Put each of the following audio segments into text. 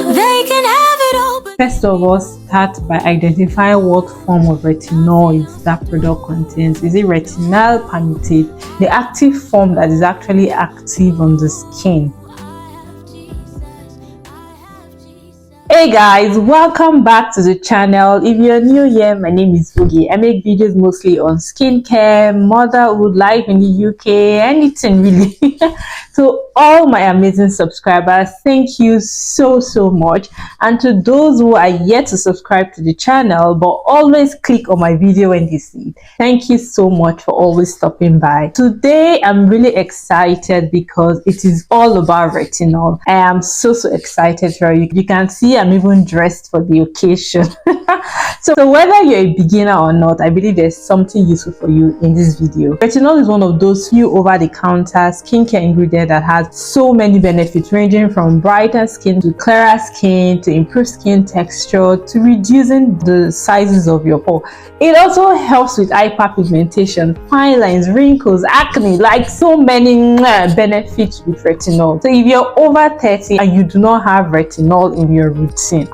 They can have it all. First of all, start by identifying what form of retinoids that product contains. Is it retinol palmitate, the active form that is actually active on the skin? Hey guys, welcome back to the channel. If you're new here, my name is Ogi. I make videos mostly on skincare, motherhood, life in the UK, anything really. So all my amazing subscribers, thank you so much. And to those who are yet to subscribe to the channel but always click on my video when they see it, thank you so much for always stopping by. Today I'm really excited because it is all about retinol. I am so excited for you. You can see I'm even dressed for the occasion. So whether you're a beginner or not, I believe there's something useful for you in this video. Retinol is one of those few over-the-counter skincare ingredients that has so many benefits, ranging from brighter skin to clearer skin to improved skin texture to reducing the sizes of your pore. It also helps with hyperpigmentation, fine lines, wrinkles, acne, like so many benefits with retinol. So if you're over 30 and you do not have retinol in your routine,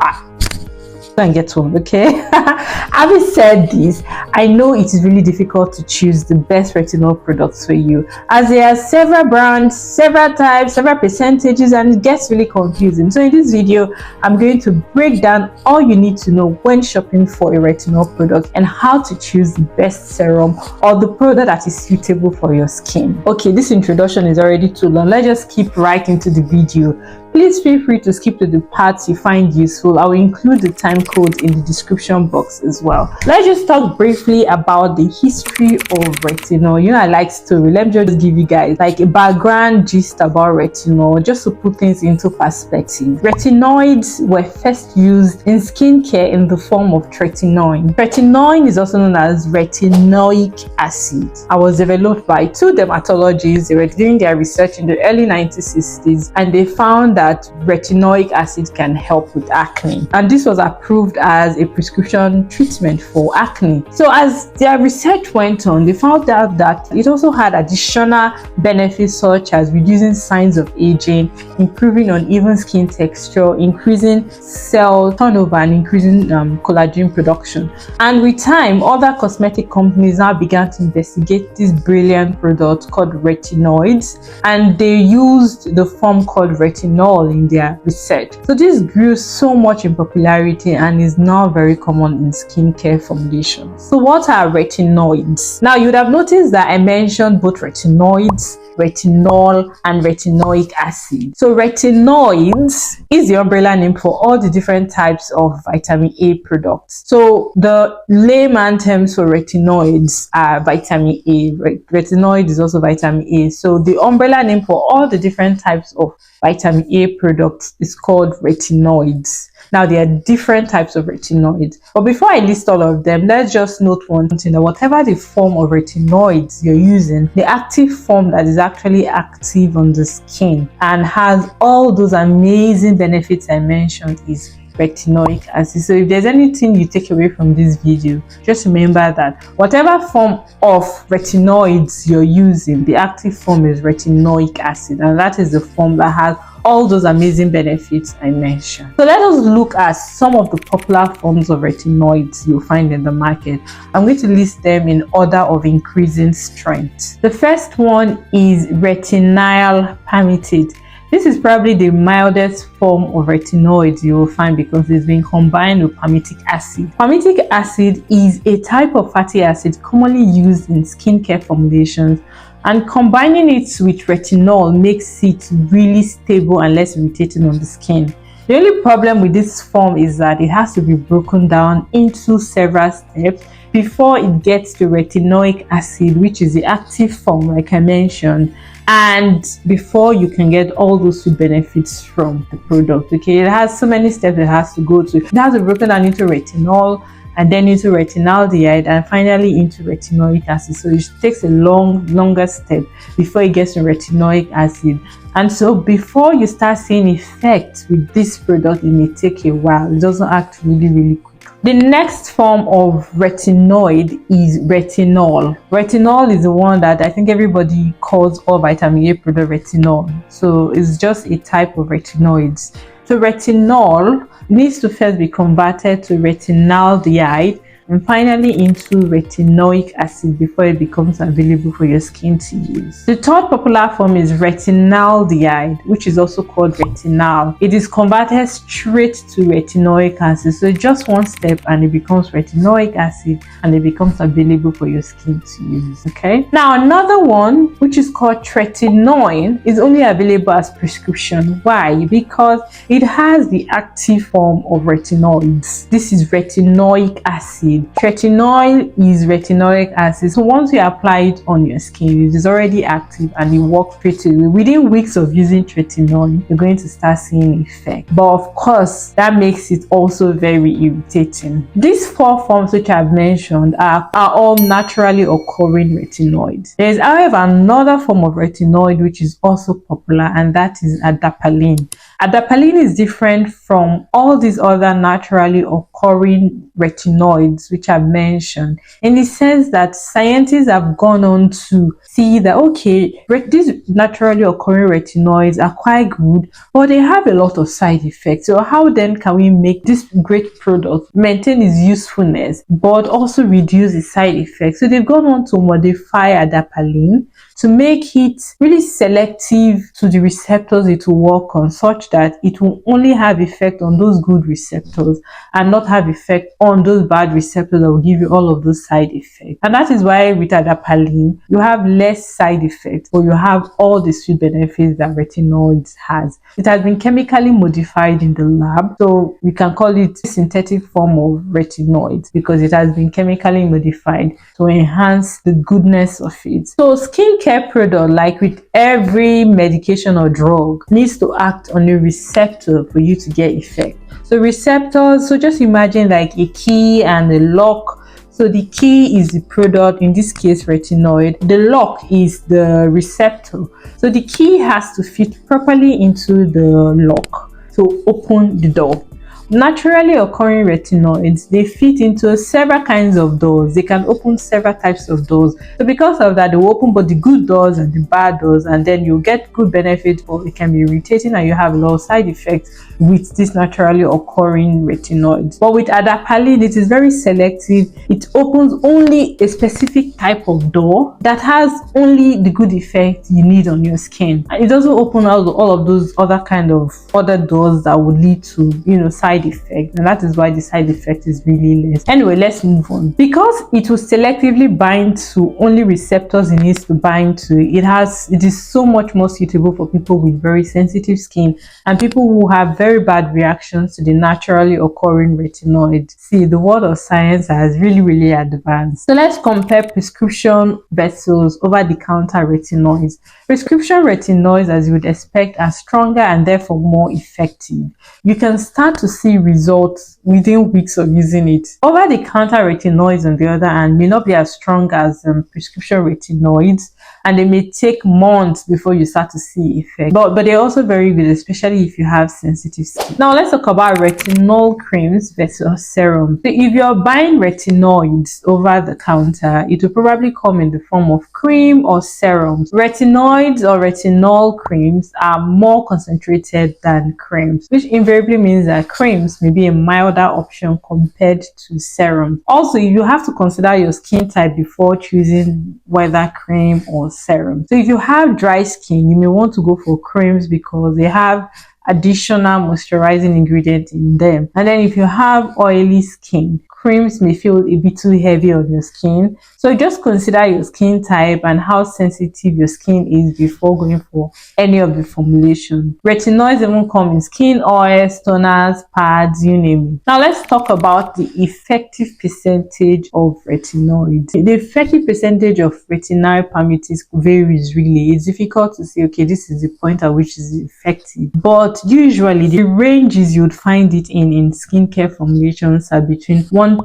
and get one, okay? Having said this, I know it is really difficult to choose the best retinol products for you, as there are several brands, several types, several percentages, and it gets really confusing. So in this video, I'm going to break down all you need to know when shopping for a retinol product and how to choose the best serum or the product that is suitable for your skin. Okay, this introduction is already too long. Let's just skip right into the video. Please feel free to skip to the parts you find useful. I will include the time code in the description box as well. Let's just talk briefly about the history of retinol. You know, I like story. Let me just give you guys like a background gist about retinol, just to put things into perspective. Retinoids were first used in skincare in the form of tretinoin. Tretinoin is also known as retinoic acid. I was developed by two dermatologists. They were doing their research in the early 1960s and they found that retinoic acid can help with acne, and this was approved as a prescription treatment for acne. So as their research went on, they found out that it also had additional benefits such as reducing signs of aging, improving uneven skin texture, increasing cell turnover, and increasing collagen production. And with time, other cosmetic companies now began to investigate this brilliant product called retinoids, and they used the form called retinol in their research. So this grew so much in popularity and is now very common in skincare formulations. So what are retinoids? Now you would have noticed that I mentioned both retinoids, retinol, and retinoic acid. So retinoids is the umbrella name for all the different types of vitamin A products. So the layman terms for retinoids are vitamin A. Retinoid is also vitamin A. So the umbrella name for all the different types of vitamin A products is called retinoids. Now there are different types of retinoids, but before I list all of them, let's just note one thing, that whatever the form of retinoids you're using, the active form that is actually active on the skin and has all those amazing benefits I mentioned is retinoic acid. So if there's anything you take away from this video, just remember that whatever form of retinoids you're using, the active form is retinoic acid, and that is the form that has all those amazing benefits I mentioned. So let us look at some of the popular forms of retinoids you'll find in the market. I'm going to list them in order of increasing strength. The first one is retinol palmitate. This is probably the mildest form of retinoids you will find because it's been combined with palmitic acid. Palmitic acid is a type of fatty acid commonly used in skincare formulations, and combining it with retinol makes it really stable and less irritating on the skin. The only problem with this form is that it has to be broken down into several steps before it gets to retinoic acid, which is the active form like I mentioned, and before you can get all those sweet benefits from the product. Okay, it has so many steps it has to go to. It has to be broken down into retinol, and then into retinaldehyde, and finally into retinoic acid. So it takes a longer step before it gets to retinoic acid. And so before you start seeing effects with this product, it may take a while. It doesn't act really quick. The next form of retinoid is retinol. Retinol is the one that I think everybody calls all vitamin A product retinol. So it's just a type of retinoids. So retinol needs to first be converted to retinaldehyde and finally into retinoic acid before it becomes available for your skin to use. The third popular form is retinaldehyde, which is also called retinal. It is converted straight to retinoic acid, so just one step and it becomes retinoic acid and it becomes available for your skin to use. Okay, now another one, which is called retinoid, is only available as prescription. Why? Because it has the active form of retinoids. This is retinoic acid. Retinol is retinoic acid, so once you apply it on your skin, it is already active and it works pretty well. Within weeks of using retinol, you're going to start seeing effect, but of course that makes it also very irritating. These four forms which I've mentioned are all naturally occurring retinoids. There is, however, another form of retinoid which is also popular, and that is adapalene. Adapalene is different from all these other naturally occurring retinoids which I've mentioned, in the sense that scientists have gone on to see that, okay, these naturally occurring retinoids are quite good, but they have a lot of side effects. So how then can we make this great product maintain its usefulness but also reduce its side effects? So they've gone on to modify adapalene to make it really selective to the receptors it will work on, such that it will only have effect on those good receptors and not have effect on those bad receptors that will give you all of those side effects. And that is why with adapalene, you have less side effects, but you have all the sweet benefits that retinoids has. It has been chemically modified in the lab, so we can call it a synthetic form of retinoids because it has been chemically modified to enhance the goodness of it. So skincare product, like with every medication or drug, needs to act on a receptor for you to get effect. So receptors, so just imagine like a key and a lock. So the key is the product, in this case retinoid. The lock is the receptor. So the key has to fit properly into the lock to open the door. Naturally occurring retinoids, they fit into several kinds of doors. They can open several types of doors. So because of that, they will open both the good doors and the bad doors, and then you get good benefit, but it can be irritating and you have a lot of side effects with this naturally occurring retinoids. But with adapalene, it is very selective. It opens only a specific type of door that has only the good effect you need on your skin. And it doesn't open all of those other kind of other doors that would lead to, side effect, and that is why the side effect is really less. Anyway, let's move on. Because it will selectively bind to only receptors it needs to bind to, it is so much more suitable for people with very sensitive skin and people who have very bad reactions to the naturally occurring retinoid. See, the world of science has really advanced. So let's compare prescription versus over-the-counter retinoids. Prescription retinoids, as you would expect, are stronger and therefore more effective. You can start to see results within weeks of using it. Over-the-counter retinoids, on the other hand, may not be as strong as prescription retinoids, and they may take months before you start to see effect. But they're also very good, especially if you have sensitive skin. Now let's talk about retinol creams versus serum. So if you're buying retinoids over the counter, it will probably come in the form of cream or serum. Retinoids or retinol creams are more concentrated than creams, which invariably means that creams may be a milder option compared to serum. Also, you have to consider your skin type before choosing whether cream or serum. So if you have dry skin, you may want to go for creams because they have additional moisturizing ingredients in them. And then if you have oily skin, creams may feel a bit too heavy on your skin. So just consider your skin type and how sensitive your skin is before going for any of the formulation. Retinoids even come in skin oils, toners, pads, you name it. Now let's talk about the effective percentage of retinoids. The effective percentage of retinoid permeates varies really. It's difficult to say, okay, this is the point at which it's effective. But usually the ranges you would find it in skincare formulations are between 1%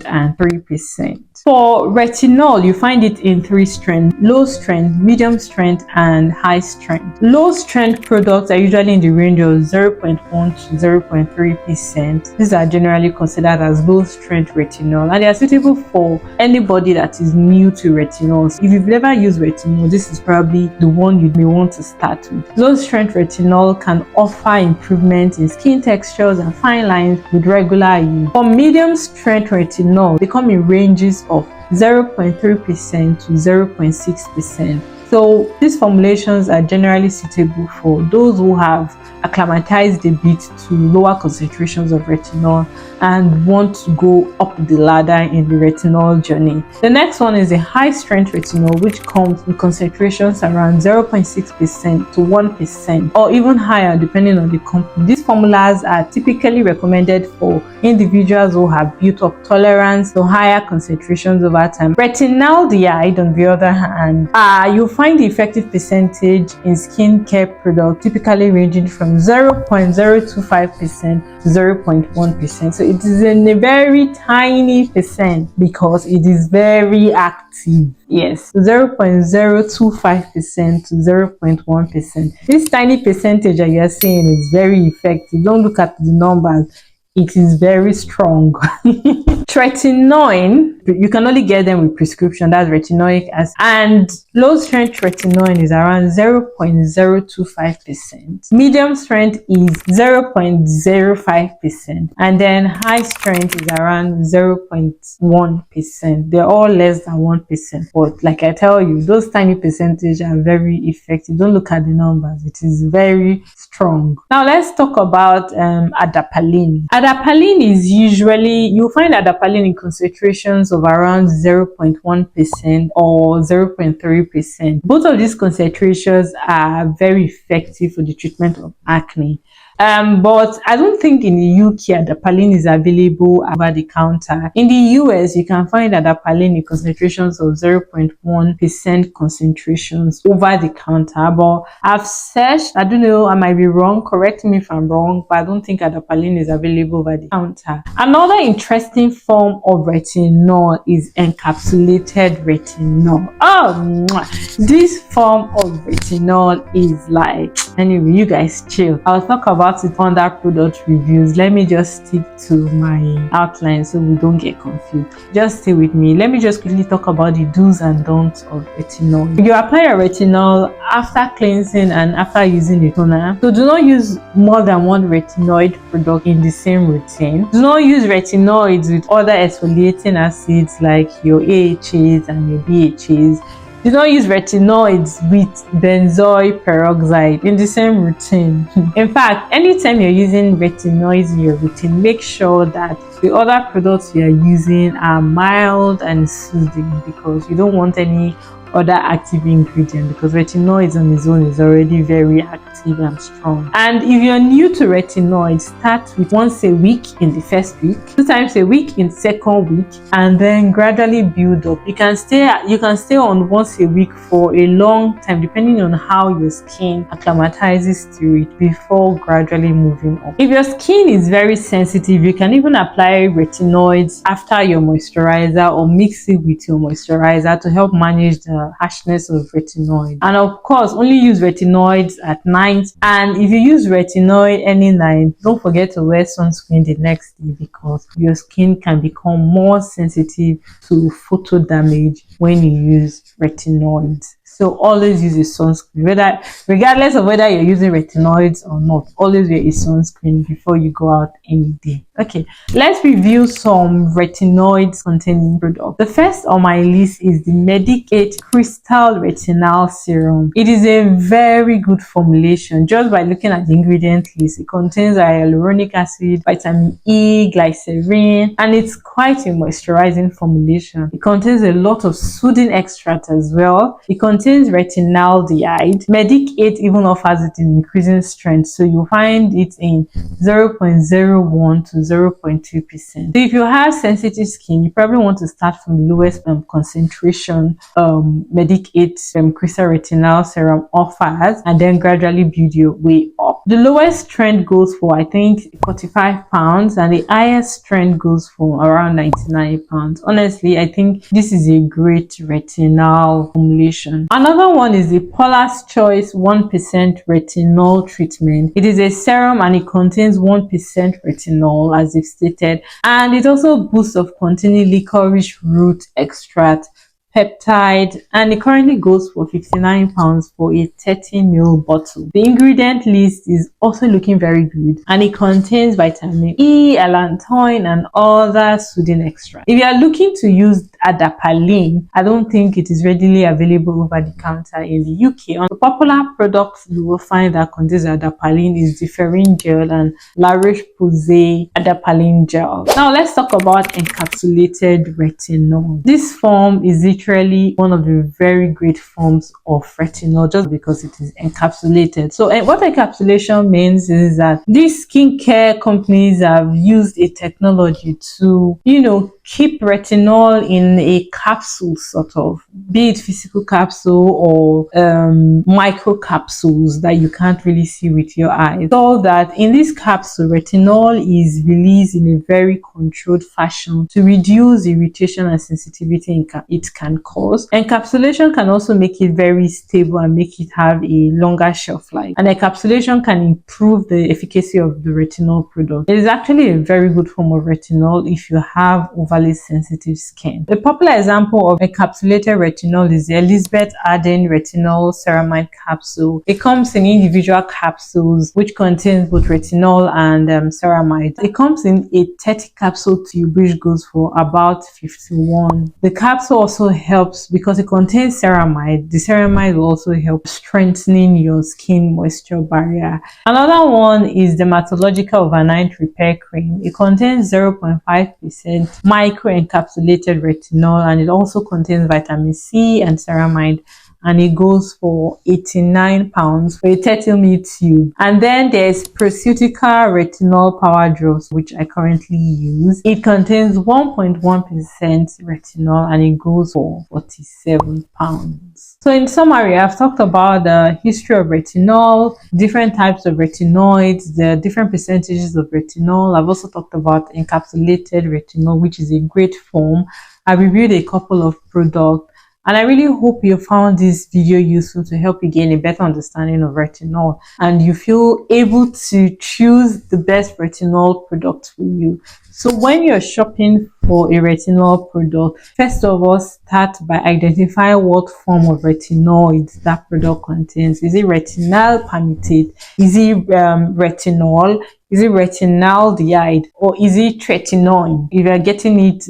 and 3%. For retinol, you find it in 3 strengths: low strength, medium strength, and high strength. Low strength products are usually in the range of 0.1 to 0.3%. These are generally considered as low strength retinol, and they are suitable for anybody that is new to retinol. So if you've never used retinol, this is probably the one you may want to start with. Low strength retinol can offer improvement in skin textures and fine lines with regular use. For medium strength retinol, they come in ranges of 0.3% to 0.6%. So these formulations are generally suitable for those who have acclimatized a bit to lower concentrations of retinol and want to go up the ladder in the retinol journey. The next one is a high strength retinol, which comes in concentrations around 0.6% to 1% or even higher depending on the company. These formulas are typically recommended for individuals who have built up tolerance to higher concentrations over time. Retinaldehyde, on the other hand, you'll find the effective percentage in skincare products typically ranging from 0.025% to 0.1%. So it is in a very tiny percent because it is very active. Yes, 0.025% to 0.1%. This tiny percentage that you are saying is very effective. Don't look at the numbers. It is very strong. Tretinoin, you can only get them with prescription. That's retinoic acid. And low strength retinoin is around 0.025%. Medium strength is 0.05%. And then high strength is around 0.1%. They're all less than 1%. But like I tell you, those tiny percentages are very effective. Don't look at the numbers. It is very strong. Now let's talk about adapalene. Adapalene is usually, you'll find adapalene in concentrations of around 0.1% or 0.3%. Both of these concentrations are very effective for the treatment of acne. But I don't think in the UK adapalene is available over the counter. In the US, you can find adapalene in concentrations of 0.1% concentrations over the counter. But I've searched, I don't know, I might be wrong, correct me if I'm wrong, but I don't think adapalene is available over the counter. Another interesting form of retinol is encapsulated retinol. This form of retinol is like, anyway, you guys chill. I'll talk about it under product reviews. Let me just stick to my outline so we don't get confused. Just stay with me. Let me just quickly talk about the do's and don'ts of retinol. You apply your retinol after cleansing and after using the toner. So do not use more than one retinoid product in the same routine. Do not use retinoids with other exfoliating acids like your AHAs and your BHAs. Do not use retinoids with benzoyl peroxide in the same routine. In fact, anytime you're using retinoids in your routine, make sure that the other products you're using are mild and soothing, because you don't want any other active ingredient, because retinoids on its own is already very active and strong. And if you're new to retinoids, start with once a week in the first week, 2 times a week in the second week, and then gradually build up. You can stay on once a week for a long time depending on how your skin acclimatizes to it before gradually moving up. If your skin is very sensitive, you can even apply retinoids after your moisturizer or mix it with your moisturizer to help manage the harshness of retinoid. And of course, only use retinoids at night. And if you use retinoid any night, don't forget to wear sunscreen the next day, because your skin can become more sensitive to photo damage when you use retinoids. So always use a sunscreen, regardless of whether you're using retinoids or not. Always wear a sunscreen before you go out any day. Okay, let's review some retinoids containing products. The first on my list is the Medicaid Crystal Retinol Serum. It is a very good formulation. Just by looking at the ingredient list, it contains hyaluronic acid, vitamin E, glycerin, and it's quite a moisturizing formulation. It contains a lot of soothing extract as well. It contains retinaldehyde. Medicaid even offers it in increasing strength, so you'll find it in 0.01 to 0.2%. So if you have sensitive skin, you probably want to start from the lowest concentration Medic 8 Crystal Retinol Serum offers, and then gradually build your way up. The lowest strength goes for, I think, 45 pounds, and the highest strength goes for around 99 pounds. Honestly, I think this is a great retinol formulation. Another one is the Paula's Choice 1% Retinol Treatment. It is a serum and it contains 1% retinol, as if stated, and it also boasts of containing licorice root extract, peptide, and it currently goes for 59 pounds for a 30ml bottle. The ingredient list is also looking very good, and it contains vitamin E, allantoin, and other soothing extracts. If you are looking to use adapalene, I don't think it is readily available over the counter in the UK. On the popular products you will find that contains adapalene is Differin Gel and La Roche-Posay Adapalene Gel. Now let's talk about encapsulated retinol. This form is literally one of the very great forms of retinol just because it is encapsulated. So what encapsulation means is that these skincare companies have used a technology to, keep retinol in a capsule, sort of, be it physical capsule or micro capsules that you can't really see with your eyes, so that in this capsule retinol is released in a very controlled fashion to reduce irritation and sensitivity it can cause. Encapsulation can also make it very stable and make it have a longer shelf life, and encapsulation can improve the efficacy of the retinol product. It is actually a very good form of retinol if you have overly sensitive skin. A popular example of encapsulated retinol is the Elizabeth Arden Retinol Ceramide capsule. It comes in individual capsules which contains both retinol and ceramide. It comes in a 30 capsule tube which goes for about 51. The capsule also helps because it contains ceramide. The ceramide will also help strengthening your skin moisture barrier. Another one is Dermatologica Overnight Repair Cream. It contains 0.5% micro encapsulated retinol, and it also contains vitamin C and ceramide, and it goes for 89 pounds for a 30ml tube. And then there's Proceutica Retinol Power Drops, which I currently use. It contains 1.1% retinol and it goes for 47 pounds. So in summary, I've talked about the history of retinol, different types of retinoids, the different percentages of retinol. I've also talked about encapsulated retinol, which is a great form. I reviewed a couple of products, and I really hope you found this video useful to help you gain a better understanding of retinol and you feel able to choose the best retinol product for you. So when you're shopping for a retinol product, first of all, start by identifying what form of retinoids that product contains. Is it retinol palmitate? Is it retinol? Is it retinaldehyde? Or is it tretinoin if you're getting it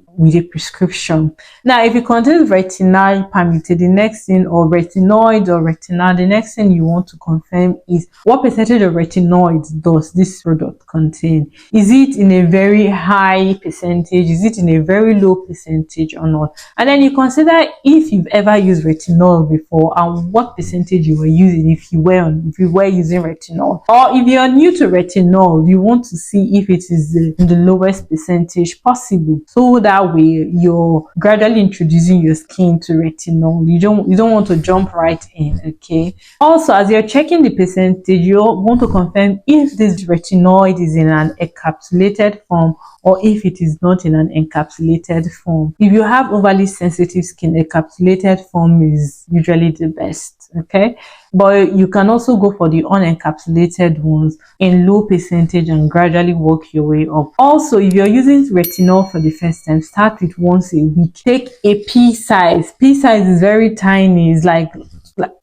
with a prescription? Now, if it contains retinol palmitate, the next thing, or retinoid or retinol, the next thing you want to confirm is what percentage of retinoids does this product contain? Is it in a very high percentage? Is it in a very low percentage or not? And then you consider if you've ever used retinol before and what percentage you were using if you were using retinol. Or if you're new to retinol, you want to see if it is in the lowest percentage possible, so that way you're gradually introducing your skin to retinol. You don't want to jump right in. Okay, also, as you're checking the percentage, you want to confirm if this retinoid is in an encapsulated form or if it is not in an encapsulated form. If you have overly sensitive skin, encapsulated form is usually the best. Okay, but you can also go for the unencapsulated ones in low percentage and gradually work your way up. Also, if you're using retinol for the first time, start with once a week. Take a pea size. Pea size is very tiny. It's like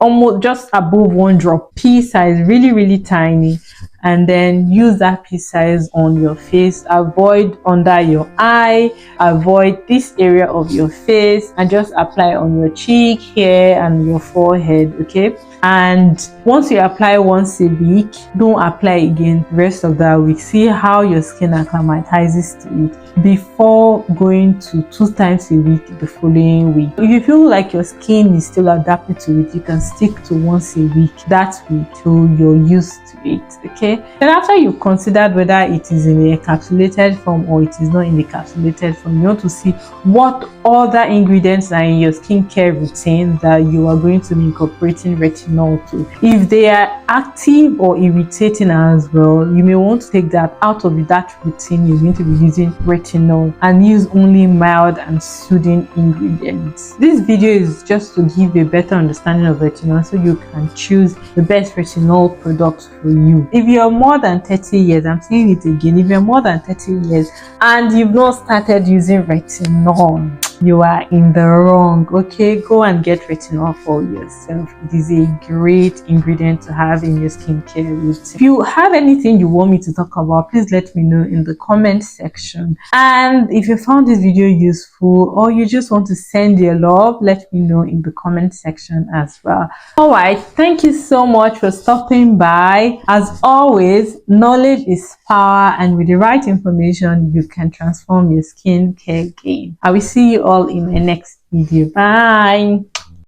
almost just above 1 drop. Pea size, really tiny. And then use that pea size on your face. Avoid under your eye, avoid this area of your face, and just apply on your cheek, hair, and your forehead. Okay, and once you apply once a week, don't apply again the rest of that week. See how your skin acclimatizes to it before going to 2 times a week the following week. If you feel like your skin is still adapted to it, you can stick to once a week that week till you're used to it. Okay, okay? Then after you've considered whether it is in the encapsulated form or it is not in the encapsulated form, you want to see what other ingredients are in your skincare routine that you are going to be incorporating retinol to. If they are active or irritating as well, you may want to take that out of that routine. You're going to be using retinol and use only mild and soothing ingredients. This video is just to give you a better understanding of retinol so you can choose the best retinol product for you. If you're more than 30 years, I'm saying it again, if you're more than 30 years and you've not started using retinol, you are in the wrong. Okay, go and get retinol for yourself. It is a great ingredient to have in your skincare routine. If you have anything you want me to talk about, please let me know in the comment section. And if you found this video useful or you just want to send your love, let me know in the comment section as well. All right, thank you so much for stopping by. As always, knowledge is power, and with the right information you can transform your skincare game. I will see you all in my next video. Bye.